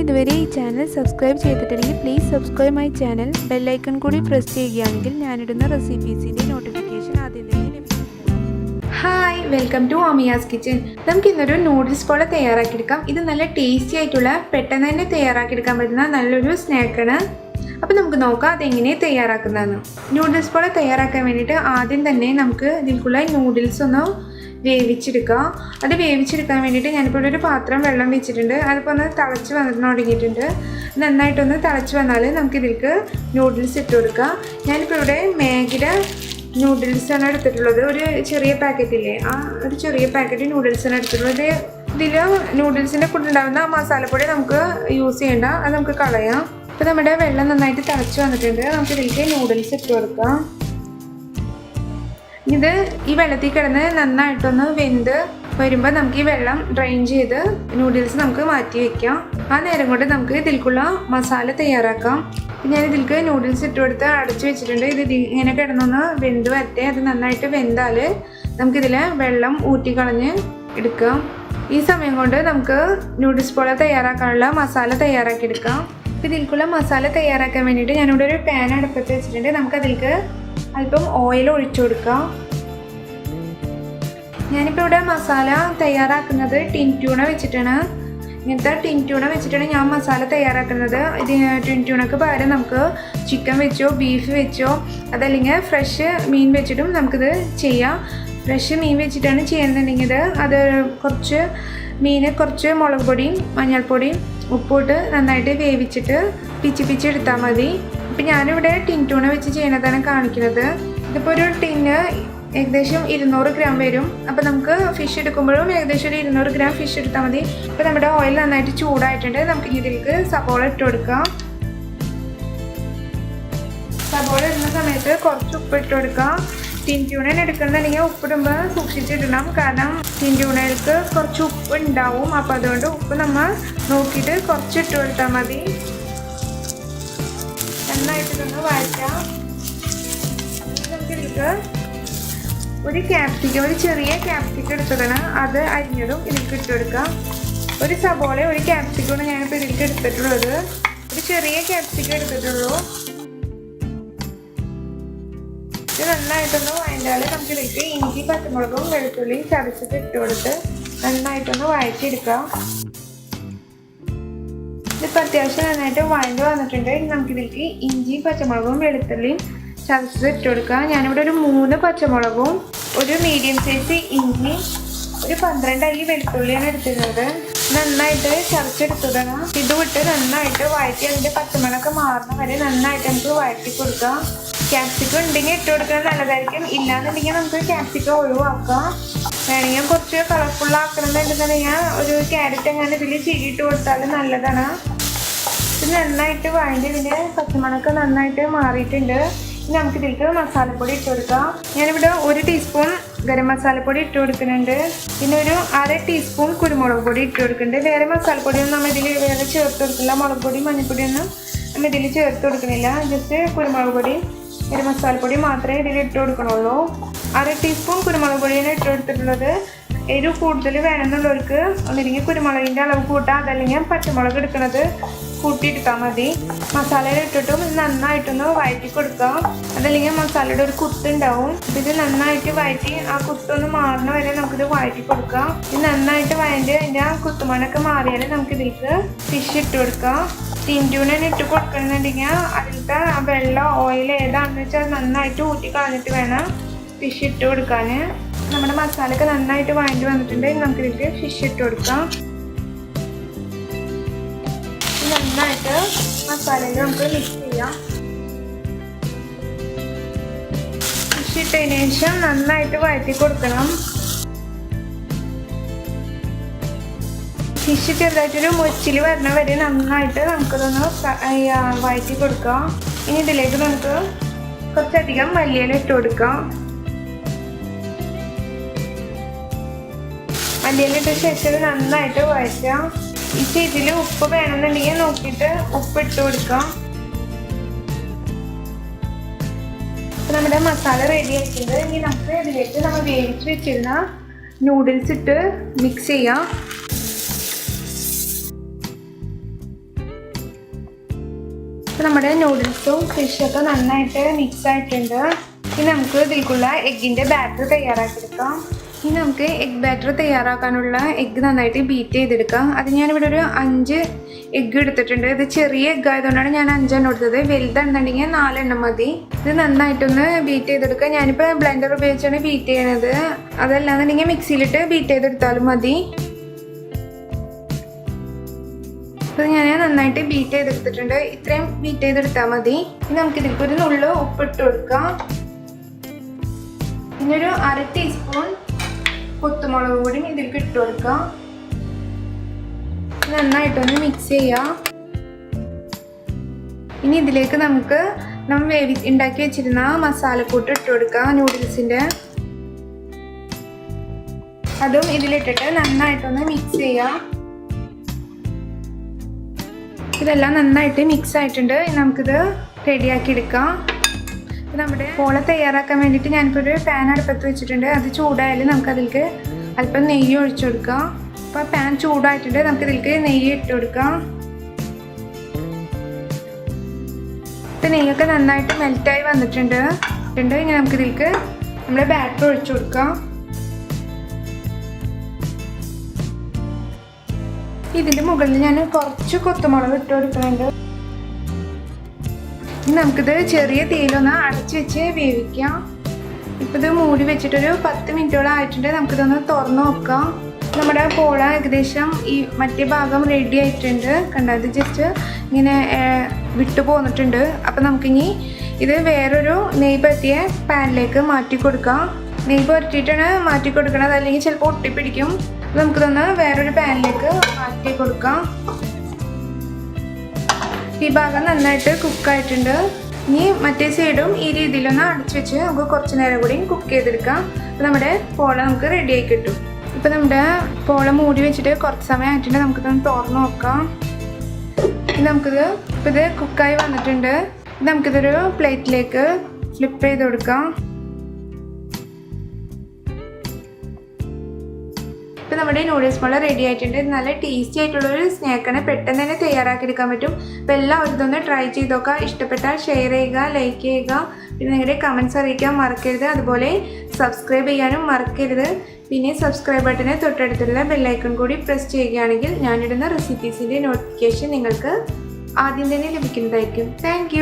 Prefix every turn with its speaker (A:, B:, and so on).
A: ഇതുവരെ ഈ channel subscribe ചെയ്തിട്ടില്ലെങ്കിൽ please subscribe my channel. Bell icon കൂടി പ്രസ് ചെയ്യുകയാണെങ്കിൽ ഞാനിടുന്ന റെസിപ്പീസിൻ്റെ നോട്ടിഫിക്കേഷൻ ആദ്യം തന്നെ ലഭിക്കും. Hi, welcome to AMIYAS kitchen. നമുക്ക് ഇന്നൊരു നൂഡിൽസ് പോള തയ്യാറാക്കിയെടുക്കാം. ഇത് നല്ല ടേസ്റ്റി ആയിട്ടുള്ള പെട്ടെന്ന് തന്നെ തയ്യാറാക്കിയെടുക്കാൻ പറ്റുന്ന നല്ലൊരു സ്നാക്കാണ്. അപ്പോൾ നമുക്ക് നോക്കാം അതെങ്ങനെ തയ്യാറാക്കുന്നതെന്ന്. നൂഡിൽസ് പോള തയ്യാറാക്കാൻ വേണ്ടിയിട്ട് ആദ്യം തന്നെ നമുക്ക് ഇതിൽക്കുള്ള നൂഡിൽസ് ഒന്ന് വേവിച്ചെടുക്കുക. അത് വേവിച്ചെടുക്കാൻ വേണ്ടിയിട്ട് ഞാനിപ്പോൾ ഒരു പാത്രം വെള്ളം വെച്ചിട്ടുണ്ട്. അതിപ്പോൾ ഒന്ന് തിളച്ച് വന്നിട്ട് തുടങ്ങിയിട്ടുണ്ട്. നന്നായിട്ടൊന്ന് തിളച്ച് വന്നാൽ നമുക്കിതിലേക്ക് നൂഡിൽസ് ഇട്ട് കൊടുക്കുക. ഞാനിപ്പോൾ ഇവിടെ മാഗിയുടെ നൂഡിൽസാണ് എടുത്തിട്ടുള്ളത്. ഒരു ചെറിയ പാക്കറ്റില്ലേ, ആ ഒരു ചെറിയ പാക്കറ്റ് നൂഡിൽസാണ് എടുത്തിട്ടുള്ളത്. ഇതിൽ നൂഡിൽസിൻ്റെ കൂടെ ഉണ്ടാകുന്ന മസാലപ്പൊടി നമുക്ക് യൂസ് ചെയ്യേണ്ട, അത് നമുക്ക് കളയാം. ഇപ്പോൾ നമ്മുടെ വെള്ളം നന്നായിട്ട് തിളച്ച് വന്നിട്ടുണ്ട്. നമുക്കിതിലേക്ക് നൂഡിൽസ് ഇട്ട് കൊടുക്കാം. ഇത് ഈ വെള്ളത്തിൽ കിടന്ന് നന്നായിട്ടൊന്ന് വെന്ത് വരുമ്പോൾ നമുക്ക് ഈ വെള്ളം ഡ്രെയിൻ ചെയ്ത് നൂഡിൽസ് നമുക്ക് മാറ്റി വയ്ക്കാം. ആ നേരം കൊണ്ട് നമുക്ക് ഇതിൽക്കുള്ള മസാല തയ്യാറാക്കാം. ഞാൻ ഇതിലേക്ക് നൂഡിൽസ് ഇട്ട് കൊടുത്ത് അടച്ചു വെച്ചിട്ടുണ്ട്. ഇത് ഇങ്ങനെ കിടന്നൊന്ന് വെന്ത് വരട്ടെ. അത് നന്നായിട്ട് വെന്താൽ നമുക്കിതിലെ വെള്ളം ഊറ്റിക്കളഞ്ഞ് എടുക്കാം. ഈ സമയം കൊണ്ട് നമുക്ക് നൂഡിൽസ് പോള തയ്യാറാക്കാനുള്ള മസാല തയ്യാറാക്കിയെടുക്കാം. അപ്പോൾ ഇതിൽക്കുള്ള മസാല തയ്യാറാക്കാൻ വേണ്ടിയിട്ട് ഞാനിവിടെ ഒരു പാൻ അടുപ്പത്ത് വെച്ചിട്ടുണ്ട്. നമുക്കതിലേക്ക് അല്പം ഓയിൽ ഒഴിച്ചു കൊടുക്കാം. ഞാനിപ്പോൾ ഇവിടെ മസാല തയ്യാറാക്കുന്നത് ടിൻ ട്യൂണ വെച്ചിട്ടാണ്. ഇങ്ങനത്തെ ടിൻ ട്യൂണ വെച്ചിട്ടാണ് ഞാൻ മസാല തയ്യാറാക്കുന്നത്. ഇത് ടിൻ ട്യൂണക്ക് പകരം നമുക്ക് ചിക്കൻ വെച്ചോ ബീഫ് വെച്ചോ അതല്ലെങ്കിൽ ഫ്രഷ് മീൻ വെച്ചിട്ടും നമുക്കിത് ചെയ്യാം. ഫ്രഷ് മീൻ വെച്ചിട്ടാണ് ചെയ്യുന്നുണ്ടെങ്കിൽ അത് കുറച്ച് മുളക് പൊടിയും മഞ്ഞൾപ്പൊടിയും ഉപ്പിട്ട് നന്നായിട്ട് വേവിച്ചിട്ട് പിച്ചെടുത്താൽ മതി. ഇപ്പം ഞാനിവിടെ ടിൻ ട്യൂണ വെച്ച് ചെയ്യുന്നതാണ് കാണിക്കുന്നത്. ഇതിപ്പോൾ ഒരു ടിന്ന് ഏകദേശം 200 ഗ്രാം വരും. അപ്പോൾ നമുക്ക് ഫിഷ് എടുക്കുമ്പോഴും ഏകദേശം ഒരു 200 ഗ്രാം ഫിഷ് എടുത്താൽ മതി. ഇപ്പോൾ നമ്മുടെ ഓയിൽ നന്നായിട്ട് ചൂടായിട്ടുണ്ട്. നമുക്ക് ഇതിലേക്ക് സബോള ഇട്ട് കൊടുക്കാം. സബോള ഇടുന്ന സമയത്ത് കുറച്ച് ഉപ്പ് ഇട്ട് കൊടുക്കാം. ടിൻ ട്യൂണ എടുക്കുന്നുണ്ടെങ്കിൽ ഉപ്പിടുമ്പോൾ സൂക്ഷിച്ചിടണം. കാരണം ടിൻ ട്യൂണയിലേക്ക് കുറച്ച് ഉപ്പ് ഉണ്ടാവും. അപ്പോൾ അതുകൊണ്ട് ഉപ്പ് നമ്മൾ നോക്കിയിട്ട് കുറച്ച് ഇട്ട് കൊടുത്താൽ മതി. നന്നായിട്ട് ഇതൊന്ന് വഴറ്റാം. നമുക്കിതിലേക്ക് ഒരു ചെറിയ ക്യാപ്സിക്കം എടുത്തതാണ്. അത് അരിഞ്ഞതും ഇതിലേക്ക് ഇട്ട് കൊടുക്കാം. ഒരു സബോള ഒരു ക്യാപ്സിക്കമാണ് ഞാനിപ്പോൾ ഇതിലേക്ക് എടുത്തിട്ടുള്ളത്. ഒരു ചെറിയ ക്യാപ്സിക്കം എടുത്തിട്ടുള്ളൂ. ഇത് നന്നായിട്ടൊന്ന് വഴണ്ടാൽ നമുക്കിതിലേക്ക് ഇഞ്ചി പച്ചമുളകും വെളുത്തുള്ളിയും ചതച്ചിട്ട് ഇട്ട് കൊടുത്ത് നന്നായിട്ടൊന്ന് വഴറ്റിയെടുക്കാം. ഇതിപ്പോൾ അത്യാവശ്യം നന്നായിട്ട് വഴണ്ട് വന്നിട്ടുണ്ട്. ഇനി നമുക്കിതിലേക്ക് ഇഞ്ചിയും പച്ചമുളകും വെളുത്തുള്ളിയും ചതച്ചത് ഇട്ട് കൊടുക്കുക. ഞാനിവിടെ ഒരു 3 പച്ചമുളകും ഒരു മീഡിയം സൈസ് ഇഞ്ചി ഒരു 12 അല്ലി വെളുത്തുള്ളിയാണ് എടുത്തിരുന്നത്. നന്നായിട്ട് ചതച്ചെടുത്തതാണ്. ഇത് വിട്ട് നന്നായിട്ട് വഴറ്റി അതിൻ്റെ പച്ചമണമൊക്കെ മാറുന്ന വരെ നന്നായിട്ട് നമുക്ക് വഴറ്റി കൊടുക്കാം. ക്യാപ്സിക്കം ഉണ്ടെങ്കിൽ ഇട്ട് കൊടുക്കുന്നത് നല്ലതായിരിക്കും. ഇല്ലാന്നുണ്ടെങ്കിൽ നമുക്ക് ക്യാപ്സിക്കം ഒഴിവാക്കാം. വേണമെങ്കിൽ കുറച്ച് കളർഫുൾ ആക്കണമെന്നുണ്ടെന്നുണ്ടെങ്കിൽ ഒരു ക്യാരറ്റ് അങ്ങനെ ഇതിൽ ചീരിയിട്ട് കൊടുത്താൽ നല്ലതാണ്. ഇത് നന്നായിട്ട് വഴറ്റി ഇതിൻ്റെ പച്ചമണമൊക്കെ നന്നായിട്ട് മാറിയിട്ടുണ്ട്. നമുക്കിതിലേക്ക് മസാലപ്പൊടി ഇട്ട് കൊടുക്കാം. ഞാനിവിടെ 1 ടീസ്പൂൺ ഗരം മസാലപ്പൊടി ഇട്ട് കൊടുക്കുന്നുണ്ട്. പിന്നെ ഒരു 1/2 ടീസ്പൂൺ കുരുമുളക് പൊടി ഇട്ട് കൊടുക്കുന്നുണ്ട്. വേറെ മസാലപ്പൊടിയൊന്നും നമ്മൾ ഇതിൽ വേറെ ചേർത്ത് കൊടുക്കില്ല. മുളക് പൊടി മഞ്ഞൾപ്പൊടിയൊന്നും നമ്മൾ ഇതിൽ ചേർത്ത് കൊടുക്കുന്നില്ല. ജസ്റ്റ് കുരുമുളക് പൊടി ഗരം മസാലപ്പൊടി മാത്രമേ ഇതിൽ ഇട്ട് കൊടുക്കണുള്ളൂ. 1/2 ടീസ്പൂൺ കുരുമുളക് പൊടിയാണ് ഇട്ട് കൊടുത്തിട്ടുള്ളത്. എരിവ് കൂടുതൽ വേണമെന്നുള്ളവർക്ക് ഒന്നില്ലെങ്കിൽ കുരുമുളകിൻ്റെ അളവ് കൂട്ടാം, അതല്ലെങ്കിൽ പച്ചമുളക് എടുക്കുന്നത് കൂട്ടിയെടുത്താൽ മതി. മസാലയിൽ ഇട്ടിട്ടും നന്നായിട്ടൊന്ന് വഴറ്റി കൊടുക്കാം. അതല്ലെങ്കിൽ മസാലയുടെ ഒരു കുത്തുണ്ടാവും. ഇത് നന്നായിട്ട് വഴറ്റി ആ കുത്തൊന്ന് മാറുന്ന വരെ നമുക്കിത് വഴറ്റി കൊടുക്കാം. ഇത് നന്നായിട്ട് വഴറ്റി അതിൻ്റെ ആ കുത്തുമണൊക്കെ മാറിയാൽ നമുക്കിതിലേക്ക് ഫിഷ് ഇട്ട് കൊടുക്കാം. ടിൻ ട്യൂണ ഇട്ട് കൊടുക്കണമെന്നുണ്ടെങ്കിൽ അതിലത്തെ ആ വെള്ളം ഓയിൽ ഏതാണെന്ന് വെച്ചാൽ നന്നായിട്ട് ഊറ്റി കളഞ്ഞിട്ട് വേണം ഫിഷ് ഇട്ട് കൊടുക്കാൻ. നമ്മുടെ മസാലയൊക്കെ നന്നായിട്ട് വഴറ്റി വന്നിട്ടുണ്ട്. നമുക്കിതിലേക്ക് ഫിഷ് ഇട്ട് കൊടുക്കാം. നന്നായിട്ട് മസാലയിൽ നമുക്ക് മിക്സ് ചെയ്യാം. ഫിഷ് ഇട്ടതിന് ശേഷം നന്നായിട്ട് വഴറ്റി കൊടുക്കണം. ഫിഷ് ചെറുതായിട്ടൊരു മുച്ചിൽ വരണ വരെ നന്നായിട്ട് നമുക്കതൊന്ന് വഴറ്റി കൊടുക്കാം. ഇനി ഇതിലേക്ക് നമുക്ക് കുറച്ചധികം മല്ലിയില ഇട്ട് കൊടുക്കാം. മല്ലിയില ഇട്ട ശേഷം നന്നായിട്ട് വഴറ്റാം. ഈ ഇതിൽ ഉപ്പ് വേണമെന്നുണ്ടെങ്കിൽ നോക്കിയിട്ട് ഉപ്പ് ഇട്ട് കൊടുക്കാം. നമ്മുടെ മസാല റെഡി ആയിട്ടുണ്ട്. ഇനി നമുക്ക് ഇതിലേക്ക് നമ്മൾ വേവിച്ച് വെച്ചിരുന്ന നൂഡിൽസ് ഇട്ട് മിക്സ് ചെയ്യാം. അപ്പോൾ നമ്മുടെ നൂഡിൽസും ഫിഷൊക്കെ നന്നായിട്ട് മിക്സ് ആയിട്ടുണ്ട്. ഇനി നമുക്ക് ഇതിലേക്കുള്ള എഗ്ഗിൻ്റെ ബാറ്റർ തയ്യാറാക്കിയെടുക്കാം. ഇനി നമുക്ക് എഗ് ബാറ്റർ തയ്യാറാക്കാനുള്ള എഗ്ഗ് നന്നായിട്ട് ബീറ്റ് ചെയ്തെടുക്കാം. അത് ഞാനിവിടെ ഒരു 5 എഗ്ഗ് എടുത്തിട്ടുണ്ട്. ഇത് ചെറിയ എഗ്ഗ് ആയതുകൊണ്ടാണ് ഞാൻ 5 എണ്ണം എടുത്തത്. വലുതാണെന്നുണ്ടെങ്കിൽ 4 എണ്ണം മതി. ഇത് നന്നായിട്ടൊന്ന് ബീറ്റ് ചെയ്തെടുക്കാം. ഞാനിപ്പോൾ ബ്ലെൻഡർ ഉപയോഗിച്ചാണ് ബീറ്റ് ചെയ്യണത്. അതല്ലാന്നുണ്ടെങ്കിൽ മിക്സിയിലിട്ട് ബീറ്റ് ചെയ്തെടുത്താലും മതി. അപ്പോൾ ഞാൻ നന്നായിട്ട് ബീറ്റ് ചെയ്തെടുത്തിട്ടുണ്ട്. ഇത്രയും ബീറ്റ് ചെയ്തെടുത്താൽ മതി. ഇനി നമുക്കിതിലേക്ക് ഒരു നുള്ളു ഉപ്പിട്ട് കൊടുക്കാം. പിന്നെ ഒരു 1/2 ടീസ്പൂൺ കുത്തുമുളക് കൂടി ഇതിലേക്ക് ഇട്ട് കൊടുക്കാം. നന്നായിട്ടൊന്ന് മിക്സ് ചെയ്യാം. ഇനി ഇതിലേക്ക് നമുക്ക് നമ്മൾ ഉണ്ടാക്കി വെച്ചിരുന്ന മസാലക്കൂട്ട് ഇട്ട് കൊടുക്കാം. നൂഡിൽസിൻ്റെ അതും ഇതിലിട്ടിട്ട് നന്നായിട്ടൊന്ന് മിക്സ് ചെയ്യാം. ഇതെല്ലാം നന്നായിട്ട് മിക്സ് ആയിട്ടുണ്ട്. നമുക്കിത് റെഡിയാക്കി എടുക്കാം. നമ്മുടെ പോള തയ്യാറാക്കാൻ വേണ്ടിയിട്ട് ഞാനിപ്പോൾ ഒരു പാൻ അടുപ്പത്ത് വെച്ചിട്ടുണ്ട്. അത് ചൂടായാലും നമുക്കതിലേക്ക് അല്പം നെയ്യ് ഒഴിച്ചു കൊടുക്കാം. അപ്പോൾ പാൻ ചൂടായിട്ടുണ്ട്. നമുക്കിതിലേക്ക് നെയ്യ് ഇട്ട് കൊടുക്കാം. ഇപ്പോൾ നെയ്യൊക്കെ നന്നായിട്ട് മെൽറ്റായി വന്നിട്ടുണ്ട്. ഇനി നമുക്കിതിലേക്ക് നമ്മുടെ ബാറ്റർ ഒഴിച്ചു കൊടുക്കാം. ഇതിൻ്റെ മുകളിൽ ഞാൻ കുറച്ച് കൊത്തുമുളക് ഇട്ട് കൊടുക്കുന്നുണ്ട്. ഇനി നമുക്കിത് ചെറിയ തീയിലൊന്ന് അടച്ചു വെച്ച് വേവിക്കാം. ഇപ്പോൾ ഇത് മൂടി വെച്ചിട്ടൊരു 10 മിനിറ്റോളം ആയിട്ടുണ്ട്. നമുക്കിതൊന്ന് തുറന്ന് നോക്കാം. നമ്മുടെ പോള ഏകദേശം ഈ മറ്റേ ഭാഗം റെഡി ആയിട്ടുണ്ട്. കണ്ടോ, ഇത് ജസ്റ്റ് ഇങ്ങനെ വിട്ടു പോന്നിട്ടുണ്ട്. അപ്പം നമുക്കിനി ഇത് വേറൊരു നെയ്യ് പറ്റിയ പാനിലേക്ക് മാറ്റി കൊടുക്കാം. നെയ്യ് പുരട്ടിയിട്ടാണ് മാറ്റി കൊടുക്കുന്നത്, അല്ലെങ്കിൽ ചിലപ്പോൾ ഒട്ടിപ്പിടിക്കും. നമുക്കിതൊന്ന് വേറൊരു പാനിലേക്ക് മാറ്റി കൊടുക്കാം. ഈ ഭാഗം നന്നായിട്ട് കുക്കായിട്ടുണ്ട്. ഇനി മറ്റേ സൈഡും ഈ രീതിയിലൊന്ന് അടച്ചു വെച്ച് നമുക്ക് കുറച്ച് നേരം കൂടി കുക്ക് ചെയ്തെടുക്കാം. അപ്പോൾ നമ്മുടെ പോള നമുക്ക് റെഡിയായി കിട്ടും. ഇപ്പോൾ നമ്മുടെ പോള മൂടി വെച്ചിട്ട് കുറച്ച് സമയം ആയിട്ടുണ്ട്. നമുക്കിതൊന്ന് തുറന്ന് നോക്കാം. നമുക്കിത് ഇപ്പോൾ ഇത് കുക്കായി വന്നിട്ടുണ്ട്. നമുക്കിതൊരു പ്ലേറ്റിലേക്ക് ഫ്ലിപ്പ് ചെയ്ത് കൊടുക്കാം. ഇപ്പോൾ നമ്മുടെ നൂഡിൽസ് പോള റെഡി ആയിട്ടുണ്ട്. ഇത് നല്ല ടേസ്റ്റി ആയിട്ടുള്ളൊരു സ്നാക്കാണ്. പെട്ടെന്ന് തന്നെ തയ്യാറാക്കിയെടുക്കാൻ പറ്റും. അപ്പോൾ എല്ലാവരും ഇതൊന്ന് ട്രൈ ചെയ്ത് നോക്കുക. ഇഷ്ടപ്പെട്ടാൽ ഷെയർ ചെയ്യുക, ലൈക്ക് ചെയ്യുക, പിന്നെ നിങ്ങളുടെ കമൻറ്റ്സ് അറിയിക്കാൻ മറക്കരുത്. അതുപോലെ സബ്സ്ക്രൈബ് ചെയ്യാനും മറക്കരുത്. പിന്നെ സബ്സ്ക്രൈബ് ബട്ടനെ തൊട്ടടുത്തുള്ള ബെല്ലൈക്കൺ കൂടി പ്രസ് ചെയ്യുകയാണെങ്കിൽ ഞാനിടുന്ന റെസിപ്പീസിൻ്റെ നോട്ടിഫിക്കേഷൻ നിങ്ങൾക്ക് ആദ്യം തന്നെ ലഭിക്കുന്നതായിരിക്കും. താങ്ക്